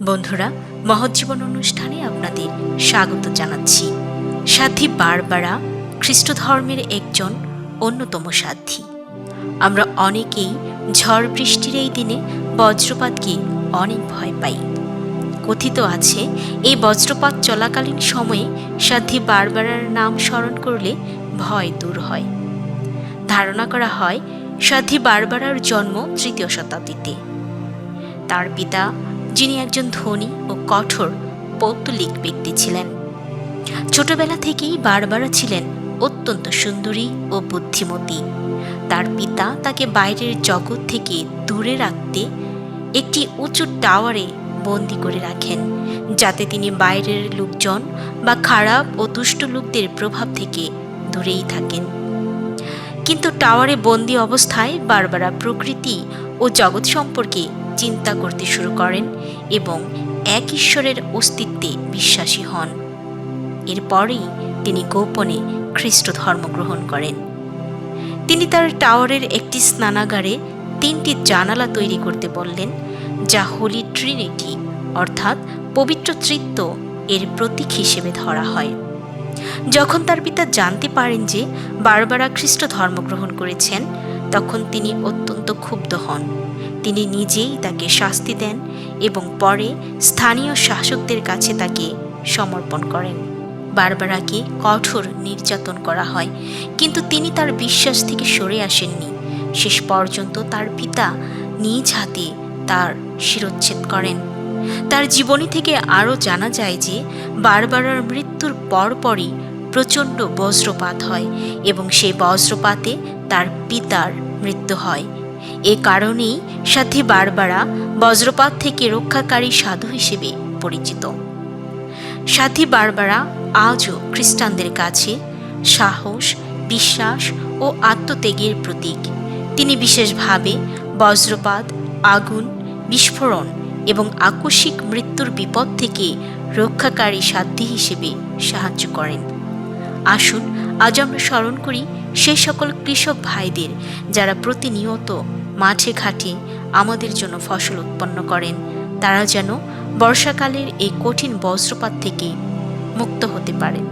বন্ধুরা, মহৎ জীবন অনুষ্ঠানে আপনাদের স্বাগত জানাচ্ছি। সাধ্বী বারবারা খ্রিস্ট ধর্মের একজন অন্যতম সাধ্বী। আমরা অনেকেই ঝড় বৃষ্টির এই দিনে বজ্রপাতকে অনেক ভয় পাই। কথিত আছে, এই বজ্রপাত চলাকালীন সময়ে সাধ্বী বারবারার নাম স্মরণ করলে ভয় দূর হয়। ধারণা করা হয় সাধ্বী বারবারার জন্ম 3য় শতাব্দীতে। তার পিতা, যিনি একজন ধনী ও কঠোর পৌত্তলিক ব্যক্তি ছিলেন, ছোটবেলা থেকেই বারবারা ছিলেন অত্যন্ত সুন্দরী ও বুদ্ধিমতী। তার পিতা তাকে বাইরের জগৎ থেকে দূরে রাখতে একটি উঁচু টাওয়ারে বন্দি করে রাখেন, যাতে তিনি বাইরের লোকজন বা খারাপ ও দুষ্ট লোকদের প্রভাব থেকে দূরেই থাকেন। কিন্তু টাওয়ারে বন্দি অবস্থায় বারবারা প্রকৃতি ও জগৎ সম্পর্কে চিন্তা করতে শুরু করেন এবং এক ঈশ্বরের অস্তিত্বে বিশ্বাসী হন। এরপরেই তিনি গোপনে খ্রিস্ট ধর্ম গ্রহণ করেন। তিনি তার টাওয়ারের একটি স্নানাগারে 3টি জানালা তৈরি করতে বললেন, যা হোলি ট্রিনিটি অর্থাৎ পবিত্র ত্রিত্ব এর প্রতীক হিসেবে ধরা হয়। যখন তার পিতা জানতে পারেন যে বারবারা খ্রিস্ট ধর্ম গ্রহণ করেছেন, তখন তিনি অত্যন্ত ক্ষুব্ধ হন। তিনি নিজেই তাকে শাস্তি দেন এবং পরে স্থানীয় শাসকদের কাছে তাকে সমর্পণ করেন। বারবারাকে কঠোর নির্যাতন করা হয়, কিন্তু তিনি তার বিশ্বাস থেকে সরে আসেননি। শেষ পর্যন্ত তার পিতা নিজ হাতে তার শিরচ্ছেদ করেন। তার জীবনী থেকে আরও জানা যায় যে বারবারার মৃত্যুর পরপরই প্রচণ্ড বজ্রপাত হয় এবং সেই বজ্রপাতে তার পিতার মৃত্যু হয়। এ কারণেই সাধ্বী বারবারা বজ্রপাত থেকে রক্ষাকারী সাধু হিসেবে পরিচিত। সাধ্বী বারবারা আজও খ্রিস্টানদের কাছে সাহস, বিশ্বাস ও আত্মত্যাগের প্রতীক। তিনি বিশেষভাবে বজ্রপাত, আগুন, বিস্ফোরণ এবং আকস্মিক মৃত্যুর বিপদ থেকে রক্ষাকারী সাধ্বী হিসেবে সাহায্য করেন। আসুন আজ আমরা স্মরণ করি সেই সকল কৃষক ভাইদের, যারা প্রতিনিয়ত মাঠে ঘাটে আমাদের জন্য ফসল উৎপন্ন করেন। তারা যেন বর্ষাকালের এই কঠিন বজ্রপাত থেকে মুক্ত হতে পারেন।